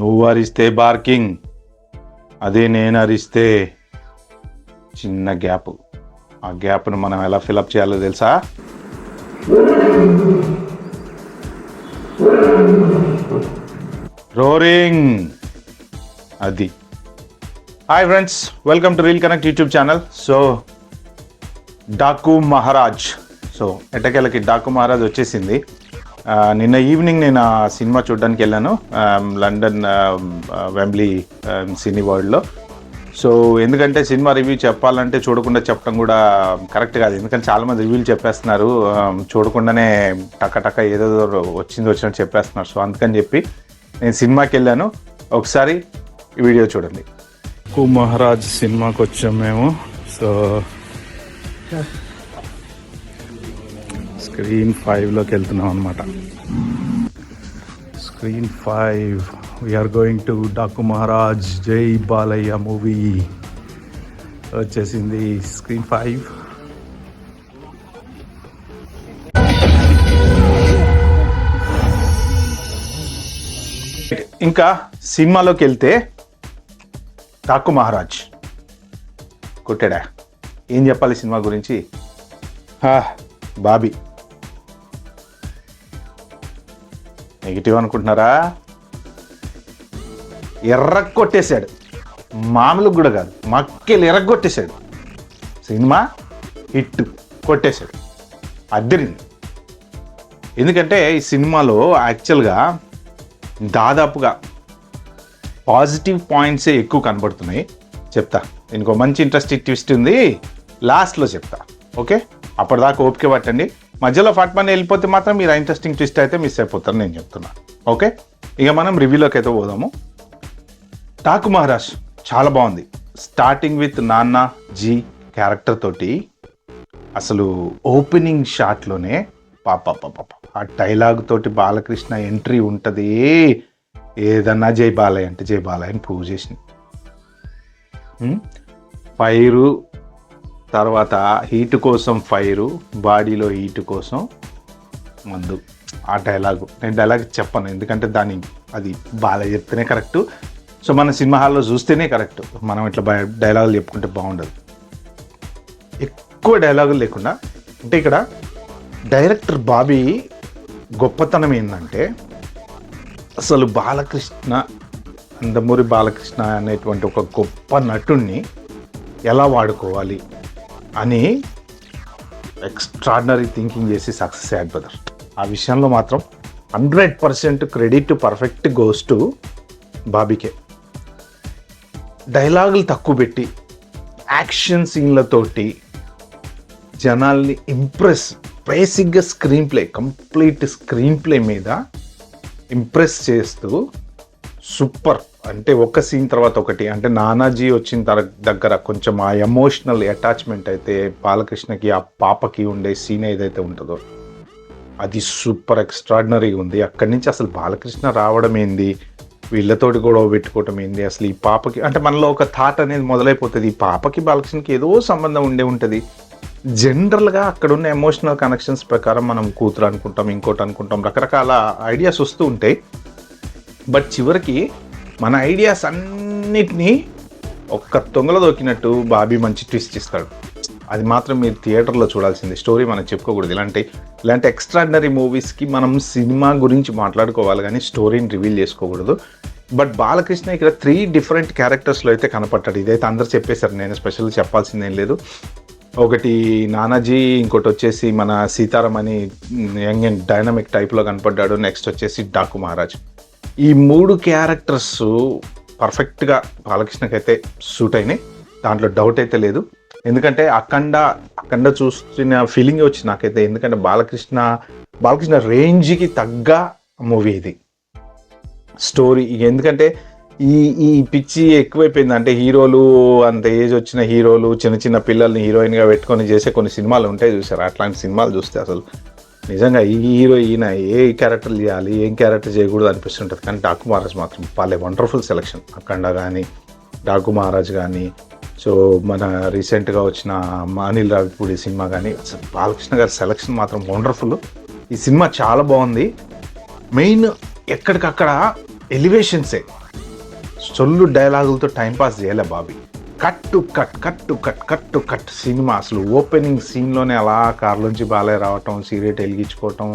నువ్వు అరిస్తే బార్కింగ్, అదే నేను అరిస్తే చిన్న గ్యాప్. ఆ గ్యాప్ను మనం ఎలా ఫిలప్ చేయాలో తెలుసా? రోరింగ్. అది. Hi friends, welcome to Reel Connect YouTube channel. So Daaku Maharaj. So ఎట్టకేలకి డాకు మహారాజ్ వచ్చేసింది. నిన్న ఈవినింగ్ నేను ఆ సినిమా చూడడానికి వెళ్ళాను లండన్ వెంబ్లీ సినీ వరల్డ్లో. సో ఎందుకంటే సినిమా రివ్యూ చెప్పాలంటే చూడకుండా చెప్పడం కూడా కరెక్ట్ కాదు, ఎందుకంటే చాలామంది రివ్యూలు చెప్పేస్తున్నారు, చూడకుండానే టక్క ఏదో వచ్చినట్టు చెప్పేస్తున్నారు. సో అందుకని చెప్పి నేను సినిమాకి వెళ్ళాను. ఒకసారి ఈ వీడియో చూడండి. డాకు మహారాజ్ సినిమాకి వచ్చాం మేము. సో స్క్రీన్ 5లోకి వెళ్తున్నాం అనమాట. Screen 5 we're going to Daaku Maharaaj Jai Balayya movie వచ్చేసింది. స్క్రీన్ 5. ఇంకా సినిమాలోకి వెళ్తే డాకు మహారాజ్ కొట్టాడా, ఏం చెప్పాలి సినిమా గురించి? బాబీ నెగిటివ్ అనుకుంటున్నారా? ఎర్రగొట్టేశాడు, మామూలుగా కూడా కాదు, మక్కెలు ఎర్రగొట్టేశాడు. సినిమా హిట్ కొట్టేశాడు, అద్దరింది. ఎందుకంటే ఈ సినిమాలో యాక్చువల్గా దాదాపుగా పాజిటివ్ పాయింట్సే ఎక్కువ కనబడుతున్నాయి. చెప్తా, దీనికి మంచి ఇంట్రెస్టింగ్ ట్విస్ట్ ఉంది, లాస్ట్లో చెప్తా. ఓకే, అప్పటిదాకా ఓపిక పట్టండి. మధ్యలో ఫట్మని వెళ్ళిపోతే మాత్రం మీరు ఇంట్రెస్టింగ్ ట్విస్ట్ అయితే మిస్ అయిపోతారు, నేను చెప్తున్నా. ఓకే, ఇక మనం రివ్యూలోకి అయితే పోదాము. డాకు మహారాజ్ చాలా బాగుంది. స్టార్టింగ్ విత్ నాన్న జీ క్యారెక్టర్ తోటి అసలు ఓపెనింగ్ షాట్లోనే పాప ఆ డైలాగ్ తోటి బాలకృష్ణ ఎంట్రీ ఉంటుంది. ఏదన్నా జై బాలయ్య అంటే జై బాలయ్య అని ప్రూవ్ చేసింది. ఫైరు తర్వాత హీటు కోసం ఫైరు, బాడీలో హీటు కోసం మందు. ఆ డైలాగు నేను డైలాగ్ చెప్పను, ఎందుకంటే అది బాలయ్య చెప్తేనే కరెక్టు. సో మన సినిమా హాల్లో చూస్తేనే కరెక్ట్. మనం ఇట్లా డైలాగులు చెప్పుకుంటే బాగుండదు. ఎక్కువ డైలాగులు లేకుండా, అంటే ఇక్కడ డైరెక్టర్ బాబీ గొప్పతనం ఏంటంటే అసలు బాలకృష్ణ, నందమూరి బాలకృష్ణ అనేటువంటి ఒక గొప్ప నటుణ్ణి ఎలా వాడుకోవాలి అని ఎక్స్ట్రాడినరీ థింకింగ్ చేసి సక్సెస్ అయ్యాడు బ్రదర్. ఆ విషయంలో మాత్రం 100% క్రెడిట్ పర్ఫెక్ట్ గోస్ టు బాబీకే. డైలాగులు తక్కువ పెట్టి యాక్షన్ సీన్లతోటి జనాల్ని ఇంప్రెస్, బేసిక్గా కంప్లీట్ స్క్రీన్ ప్లే మీద ఇంప్రెస్ చేస్తూ సూపర్. అంటే ఒక సీన్ తర్వాత ఒకటి, అంటే నానాజీ వచ్చిన దగ్గర కొంచెం ఆ ఎమోషనల్ అటాచ్మెంట్ అయితే బాలకృష్ణకి ఆ పాపకి ఉండే సీన్ ఏదైతే ఉంటుందో అది సూపర్ ఎక్స్ట్రాడినరీగా ఉంది. అక్కడి నుంచి అసలు బాలకృష్ణ రావడం ఏంది, వీళ్ళతోటి గొడవ పెట్టుకోవటం ఏంది, అసలు ఈ పాపకి అంటే మనలో ఒక థాట్ అనేది మొదలైపోతుంది, ఈ పాపకి బాలకృష్ణకి ఏదో సంబంధం ఉంటుంది. జనరల్గా అక్కడున్న ఎమోషనల్ కనెక్షన్స్ ప్రకారం మనం కూతురు అనుకుంటాం, ఇంకోటి అనుకుంటాం, రకరకాల ఐడియాస్ వస్తూ ఉంటాయి. బట్ చివరికి మన ఐడియాస్ అన్నిటినీ ఒక్క తొంగలో దొక్కినట్టు బాబీ మంచి ట్విస్ట్ ఇస్తాడు. అది మాత్రం మీరు థియేటర్లో చూడాల్సింది. స్టోరీ మనం చెప్పుకోకూడదు. ఇలాంటి ఎక్స్ట్రాడినరీ మూవీస్కి మనం సినిమా గురించి మాట్లాడుకోవాలి కానీ స్టోరీని రివీల్ చేసుకోకూడదు. బట్ బాలకృష్ణ ఇక్కడ 3 డిఫరెంట్ క్యారెక్టర్స్లో అయితే కనపడ్డాడు. ఇదైతే అందరు చెప్పేశారు, నేను స్పెషల్గా చెప్పాల్సిందేం లేదు. ఒకటి నానాజీ, ఇంకోటి వచ్చేసి మన సీతారాం అని యంగ్ అండ్ డైనమిక్ టైప్లో కనపడ్డాడు. నెక్స్ట్ వచ్చేసి డాకు మహారాజ్. ఈ 3 క్యారెక్టర్స్ పర్ఫెక్ట్గా బాలకృష్ణకి అయితే సూట్ అయినాయి, దాంట్లో డౌట్ అయితే లేదు. ఎందుకంటే అఖండ చూస్తున్న ఫీలింగ్ వచ్చి నాకైతే, ఎందుకంటే బాలకృష్ణ రేంజ్కి తగ్గ మూవీ ఇది. స్టోరీ ఎందుకంటే ఈ పిచ్చి ఎక్కువైపోయింది. అంటే హీరోలు, అంత ఏజ్ వచ్చిన హీరోలు చిన్న పిల్లల్ని హీరోయిన్గా పెట్టుకొని చేసే కొన్ని సినిమాలు ఉంటాయి చూసారు. అట్లాంటి సినిమాలు చూస్తే అసలు నిజంగా ఈ హీరో ఈయన ఏ క్యారెక్టర్ చేయాలి, ఏం క్యారెక్టర్ చేయకూడదు అనిపిస్తుంటుంది. కానీ డాకు మహారాజ్ మాత్రం పాలే వండర్ఫుల్ సెలెక్షన్. అఖండ కానీ డాకు మహారాజ్ కానీ, సో మన రీసెంట్గా వచ్చిన అనిల్ రావిపూడి సినిమా కానీ, బాలకృష్ణ గారి సెలెక్షన్ మాత్రం వండర్ఫుల్. ఈ సినిమా చాలా బాగుంది. మెయిన్ ఎక్కడికక్కడ ఎలివేషన్సే, సొల్లు డైలాగులతో టైంపాస్ చేయలే బాబీ. కట్టు కట్ కట్టు కట్ కట్టు కట్ సినిమా అసలు ఓపెనింగ్ సీన్లోనే అలా కార్లోంచి బాలయ్య రావటం, సిగరెట్ వెలిగించుకోవటం,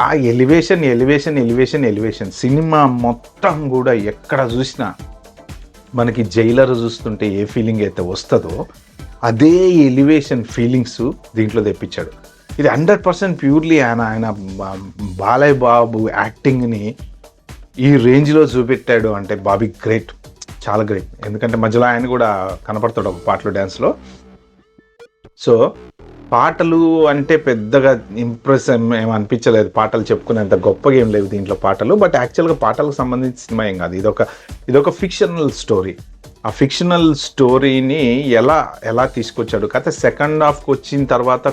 ఆ elevation elevation elevation elevation. Cinema మొత్తం కూడా ఎక్కడ చూసినా మనకి జైలర్ చూస్తుంటే ఏ ఫీలింగ్ అయితే వస్తుందో అదే ఎలివేషన్ ఫీలింగ్స్ దీంట్లో తెప్పించాడు. ఇది 100% ప్యూర్లీ ఆయన బాలయ్య బాబు యాక్టింగ్ని ఈ రేంజ్లో చూపెట్టాడు అంటే బాబీ గ్రేట్, చాలా గ్రేట్. ఎందుకంటే మధ్యలో ఆయన కూడా కనపడతాడు ఒక పాటలు, డ్యాన్స్లో. సో పాటలు అంటే పెద్దగా ఇంప్రెస్ ఏం అనిపించలేదు, పాటలు చెప్పుకునేంత గొప్పగా ఏం లేవు దీంట్లో పాటలు. బట్ యాక్చువల్గా పాటలకు సంబంధించిన సినిమా ఏం కాదు, ఇదొక ఫిక్షనల్ స్టోరీ. ఆ ఫిక్షనల్ స్టోరీని ఎలా తీసుకొచ్చాడు కథ. సెకండ్ హాఫ్కి వచ్చిన తర్వాత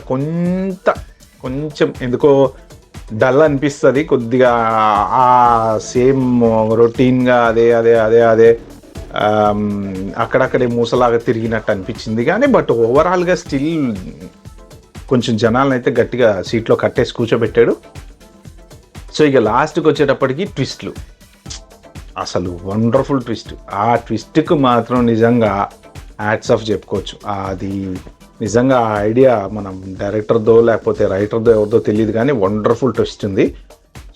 కొంచెం ఎందుకో డల్ అనిపిస్తుంది కొద్దిగా, ఆ సేమ్ రొటీన్గా అదే అదే అదే అదే అక్కడక్కడే మూసలాగా తిరిగినట్టు అనిపించింది. కానీ బట్ ఓవరాల్గా స్టిల్ కొంచెం జనాలను అయితే గట్టిగా సీట్లో కట్టేసి కూర్చోబెట్టాడు. సో ఇక లాస్ట్కి వచ్చేటప్పటికి ట్విస్ట్లు, అసలు వండర్ఫుల్ ట్విస్ట్. ఆ ట్విస్ట్కి మాత్రం నిజంగా హ్యాట్స్ ఆఫ్ చెప్పుకోవచ్చు. అది నిజంగా ఆ ఐడియా మనం డైరెక్టర్దో లేకపోతే రైటర్దో ఎవరిదో తెలియదు, కానీ వండర్ఫుల్ ట్విస్ట్ ఉంది.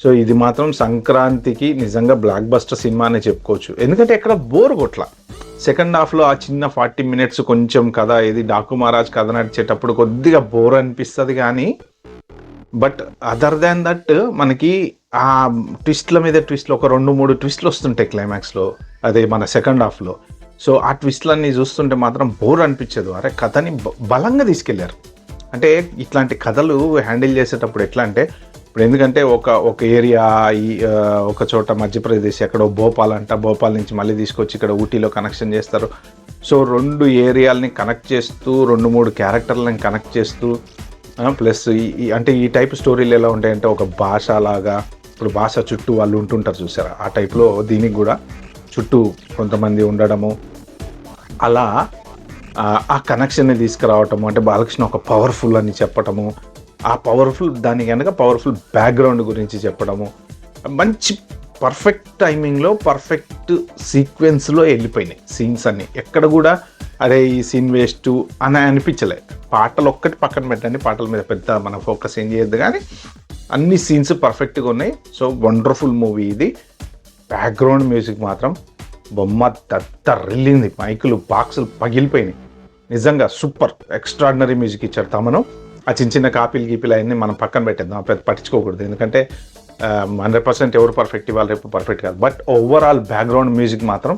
సో ఇది మాత్రం సంక్రాంతికి నిజంగా బ్లాక్ బస్టర్ సినిమా అనే చెప్పుకోవచ్చు. ఎందుకంటే ఎక్కడ బోర్ కొట్ల. సెకండ్ హాఫ్లో ఆ చిన్న 40 minutes కొంచెం కథ, ఇది డాకు మహారాజ్ కథ నడిచేటప్పుడు కొద్దిగా బోర్ అనిపిస్తుంది. కానీ బట్ అదర్ దాన్ దట్ మనకి ఆ ట్విస్ట్ల మీద ట్విస్ట్లు, ఒక 2-3 ట్విస్ట్లు వస్తుంటాయి క్లైమాక్స్లో, అదే మన సెకండ్ హాఫ్లో. సో ఆ ట్విస్ట్లన్నీ చూస్తుంటే మాత్రం బోర్ అనిపించదు. అరే కథని బలంగా తీసుకెళ్లారు. అంటే ఇట్లాంటి కథలు హ్యాండిల్ చేసేటప్పుడు ఎట్లా అంటే, ఇప్పుడు ఎందుకంటే ఒక ఏరియా ఒక చోట మధ్యప్రదేశ్ ఎక్కడో భోపాల్ నుంచి మళ్ళీ తీసుకొచ్చి ఇక్కడ ఊటీలో కనెక్షన్ చేస్తారు. సో 2 ఏరియాలని కనెక్ట్ చేస్తూ 2-3 క్యారెక్టర్లను కనెక్ట్ చేస్తూ ప్లస్ అంటే ఈ టైప్ స్టోరీలు ఎలా ఉంటాయంటే ఒక భాష లాగా, ఇప్పుడు భాష చుట్టూ వాళ్ళు ఉంటుంటారు చూసారా, ఆ టైప్లో దీనికి కూడా చుట్టూ కొంతమంది ఉండడము, అలా ఆ కనెక్షన్ని తీసుకురావటము. అంటే బాలకృష్ణ ఒక పవర్ఫుల్ అని చెప్పటము, ఆ పవర్ఫుల్ దానికి కనుక పవర్ఫుల్ బ్యాక్గ్రౌండ్ గురించి చెప్పడము, మంచి పర్ఫెక్ట్ టైమింగ్లో పర్ఫెక్ట్ సీక్వెన్స్లో వెళ్ళిపోయినాయి సీన్స్ అన్నీ. ఎక్కడ కూడా అరే ఈ సీన్ వేస్ట్ అని అనిపించలే. పాటలు ఒక్కటి పక్కన పెట్టండి, పాటల మీద పెద్ద మన ఫోకస్ ఏం చేయొద్దు, కానీ అన్ని సీన్స్ పర్ఫెక్ట్గా ఉన్నాయి. సో వండర్ఫుల్ మూవీ ఇది. బ్యాక్గ్రౌండ్ మ్యూజిక్ మాత్రం బొమ్మ దత్తరిల్లింది, మైకులు బాక్సులు పగిలిపోయినాయి. నిజంగా సూపర్ ఎక్స్ట్రాడినరీ మ్యూజిక్ ఇచ్చాడు తమను. ఆ చిన్న కాపీలు అవన్నీ మనం పక్కన పెట్టేద్దాం, పట్టించుకోకూడదు. ఎందుకంటే 100% ఎవరు పర్ఫెక్ట్ ఇవ్వాలి, రేపు పర్ఫెక్ట్ కాదు. బట్ ఓవరాల్ బ్యాక్గ్రౌండ్ మ్యూజిక్ మాత్రం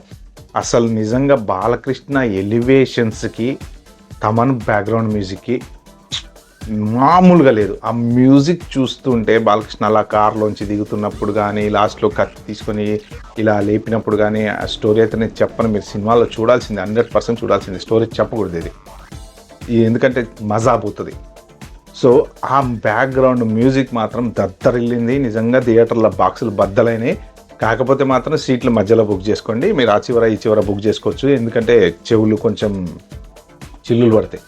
అసలు నిజంగా బాలకృష్ణ ఎలివేషన్స్కి తమన్ బ్యాక్గ్రౌండ్ మ్యూజిక్కి మామూలుగా లేదు. ఆ మ్యూజిక్ చూస్తుంటే బాలకృష్ణ అలా కార్లోంచి దిగుతున్నప్పుడు కానీ, లాస్ట్లో కత్తి తీసుకొని ఇలా లేపినప్పుడు కానీ, ఆ స్టోరీ అయితే నేను చెప్పను, మీరు సినిమాలో చూడాల్సింది, 100% చూడాల్సింది. స్టోరీ చెప్పకూడదు ఇది, ఎందుకంటే మజా పోతుంది. సో ఆ బ్యాక్గ్రౌండ్ మ్యూజిక్ మాత్రం దత్తరిల్లింది. నిజంగా థియేటర్లో బాక్సులు బద్దలైనాయి. కాకపోతే మాత్రం సీట్లు మధ్యలో బుక్ చేసుకోండి. మీరు ఆ చివర ఈ చివర బుక్ చేసుకోవచ్చు, ఎందుకంటే చెవులు కొంచెం చిల్లులు పడతాయి.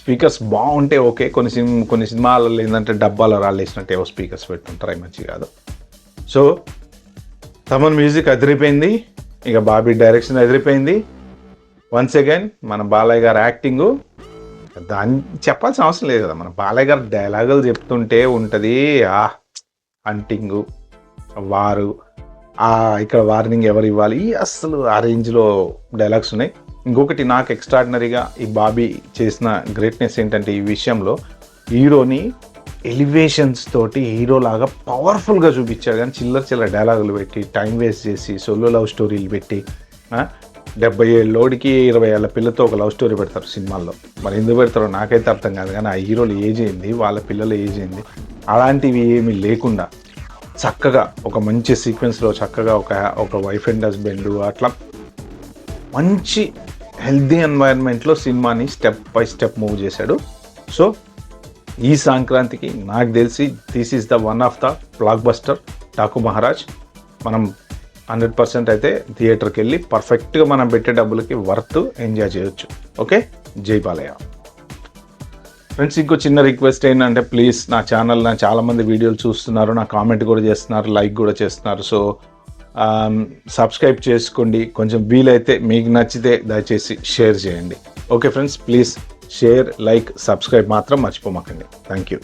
స్పీకర్స్ బాగుంటే ఓకే. కొన్ని సినిమాలలో ఏంటంటే డబ్బాలో రాళ్ళేసినట్టు ఏవో స్పీకర్స్ పెట్టుంటారు, అవి మంచి కాదు. సో తమన్ మ్యూజిక్ అదిరిపోయింది, ఇక బాబీ డైరెక్షన్ అదిరిపోయింది. వన్స్ అగైన్ మన బాలయ్య గారు యాక్టింగు దాన్ని చెప్పాల్సిన అవసరం లేదు కదా. మన బాలయ్య గారు డైలాగులు చెప్తుంటే ఉంటుంది హంటింగు, వారు, ఇక్కడ వార్నింగ్ ఎవరు ఇవ్వాలి, అసలు ఆ రేంజ్లో డైలాగ్స్ ఉన్నాయి. ఇంకొకటి నాకు ఎక్స్ట్రాడినరీగా ఈ బాబీ చేసిన గ్రేట్నెస్ ఏంటంటే, ఈ విషయంలో హీరోని ఎలివేషన్స్ తోటి హీరోలాగా పవర్ఫుల్గా చూపించాడు. కానీ చిల్లర డైలాగులు పెట్టి, టైం వేస్ట్ చేసి, సోలో లవ్ స్టోరీలు పెట్టి, 70 ఏళ్ళోడికి 20 ఏళ్ళ పిల్లతో ఒక లవ్ స్టోరీ పెడతారు సినిమాల్లో. మరి ఎందుకు పెడతారో నాకైతే అర్థం కాదు. కానీ ఆ హీరోలు ఏజ్ అయింది, వాళ్ళ పిల్లల ఏజ్ అయింది, అలాంటివి ఏమీ లేకుండా చక్కగా ఒక మంచి సీక్వెన్స్లో చక్కగా ఒక వైఫ్ అండ్ హస్బెండ్ అట్లా మంచి హెల్దీ ఎన్వైరన్మెంట్లో సినిమాని స్టెప్ బై స్టెప్ మూవ్ చేశాడు. సో ఈ సంక్రాంతికి నాకు తెలిసి this is the one of the block buster Daaku Maharaj. మనం 100% అయితే థియేటర్కి వెళ్ళి పర్ఫెక్ట్గా మనం పెట్టే డబ్బులకి వర్త్ ఎంజాయ్ చేయొచ్చు. ఓకే, జై బాలయ్య. ఫ్రెండ్స్, ఇంకో చిన్న రిక్వెస్ట్ ఏంటంటే, ప్లీజ్ నా ఛానల్ చాలామంది వీడియోలు చూస్తున్నారు, నా కామెంట్ కూడా చేస్తున్నారు, లైక్ కూడా చేస్తున్నారు. సో సబ్స్క్రైబ్ చేసుకోండి. కొంచెం వీలైతే మీకు నచ్చితే దయచేసి షేర్ చేయండి. Okay friends, please share, like, subscribe మాత్రం మర్చిపోమాకండి. Thank you.